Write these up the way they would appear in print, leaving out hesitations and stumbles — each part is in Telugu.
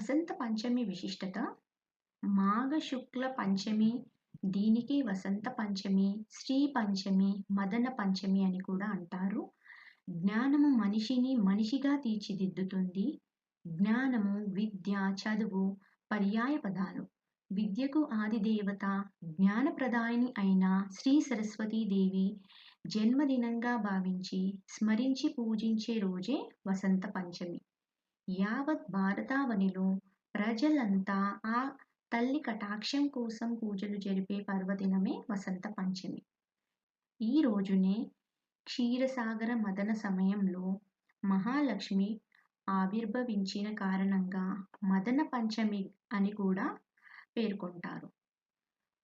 వసంత పంచమి విశిష్టత మాఘ శుక్ల పంచమి, దీనికి వసంత పంచమి, శ్రీ పంచమి, మదన పంచమి అని కూడా అంటారు. జ్ఞానము మనిషిని మనిషిగా తీర్చిదిద్దుతుంది. జ్ఞానము, విద్య, చదువు పర్యాయ పదాలు. విద్యకు ఆదిదేవత, జ్ఞానప్రదాయిని అయిన శ్రీ సరస్వతీదేవి జన్మదినంగా భావించి స్మరించి పూజించే రోజే వసంత పంచమి. యావత్ భారతావనిలో ప్రజలంతా ఆ తల్లి కటాక్షం కోసం పూజలు జరిపే పర్వదినమే వసంత పంచమి. ఈ రోజునే క్షీరసాగర మదన సమయంలో మహాలక్ష్మి ఆవిర్భవించిన కారణంగా మదన పంచమి అని కూడా పేర్కొంటారు.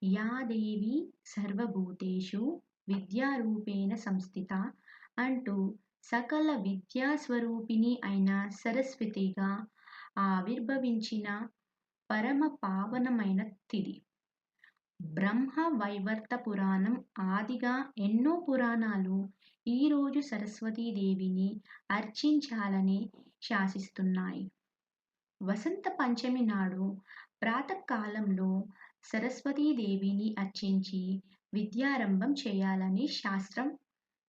యా దేవి సర్వభూతేషు విద్యారూపేణ సంస్థిత అంటూ సకల విద్యాస్వరూపిణి అయిన సరస్వతిగా ఆవిర్భవించిన పరమ పావనమైన తిథి. బ్రహ్మ వైవర్త పురాణం ఆదిగా ఎన్నో పురాణాలు ఈరోజు సరస్వతీదేవిని అర్చించాలని శాసిస్తున్నాయి. వసంత పంచమి నాడు ప్రాతకాలంలో సరస్వతీదేవిని అర్చించి విద్యారంభం చేయాలని శాస్త్రం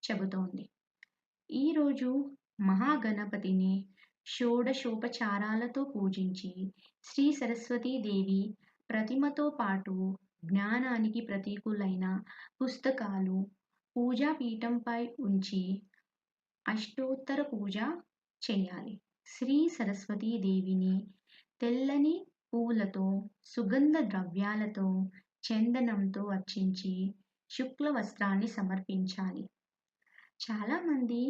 చెబుతోంది. ఈరోజు మహాగణపతిని షోడశోపచారాలతో పూజించి శ్రీ సరస్వతీదేవి ప్రతిమతో పాటు జ్ఞానానికి ప్రతీకులైన పుస్తకాలు పూజాపీఠంపై ఉంచి అష్టోత్తర పూజ చేయాలి. శ్రీ సరస్వతీదేవిని తెల్లని పూలతో, సుగంధ ద్రవ్యాలతో, చందనంతో అర్చించి శుక్ల వస్త్రాన్ని సమర్పించాలి. చాలామంది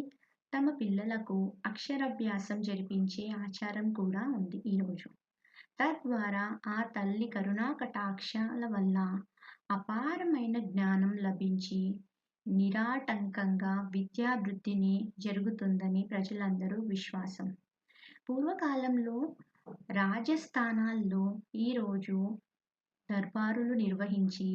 తమ పిల్లలకు అక్షరాభ్యాసం జరిపించే ఆచారం కూడా ఉంది ఈరోజు. తద్వారా ఆ తల్లి కరుణా కటాక్షాల వల్ల అపారమైన జ్ఞానం లభించి నిరాటంకంగా విద్యాభివృద్ధిని జరుగుతుందని ప్రజలందరూ విశ్వాసం. పూర్వకాలంలో రాజస్థానాల్లో ఈరోజు దర్బారులు నిర్వహించి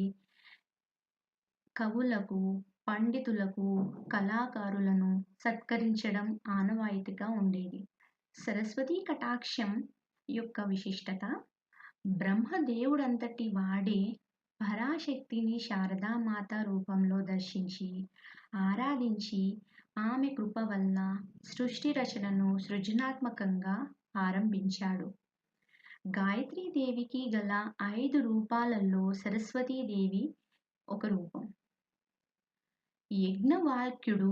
కవులకు, పండితులకు, కళాకారులను సత్కరించడం ఆనవాయితీగా ఉండేది. సరస్వతీ కటాక్షం యొక్క విశిష్టత బ్రహ్మదేవుడంతటి వాడే పరాశక్తిని శారదామాత రూపంలో దర్శించి ఆరాధించి ఆమె కృప వల్ల సృష్టి రచనను సృజనాత్మకంగా ఆరంభించాడు. గాయత్రీదేవికి గల 5 రూపాలలో సరస్వతీదేవి ఒక రూపం. యజ్ఞవాల్క్యుడు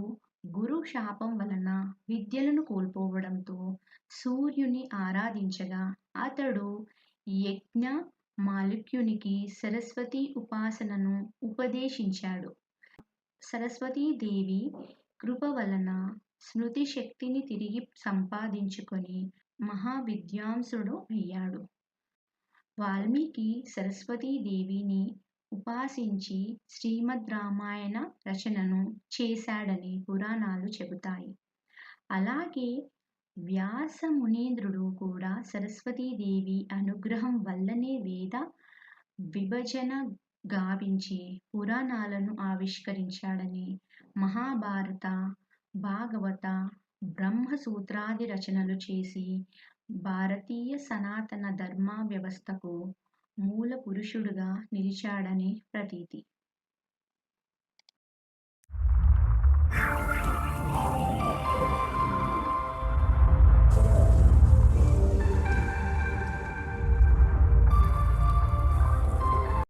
గురు శాపం వలన విద్యలను కోల్పోవడంతో సూర్యుని ఆరాధించగా అతడు యజ్ఞ మాల్క్యునికి సరస్వతి ఉపాసనను ఉపదేశించాడు. సరస్వతీదేవి కృప వలన స్మృతి శక్తిని తిరిగి సంపాదించుకొని మహావిద్వాంసుడు అయ్యాడు. వాల్మీకి సరస్వతీదేవిని ఉపాసించి శ్రీమద్ రామాయణ రచనను చేశాడని పురాణాలు చెబుతాయి. అలాగే వ్యాస మునీంద్రుడు కూడా సరస్వతీదేవి అనుగ్రహం వల్లనే వేద విభజన గావించి పురాణాలను ఆవిష్కరించాడని, మహాభారత, భాగవత, బ్రహ్మసూత్రాది రచనలు చేసి భారతీయ సనాతన ధర్మ వ్యవస్థకు మూల పురుషుడుగా నిలిచాడని ప్రతీతి.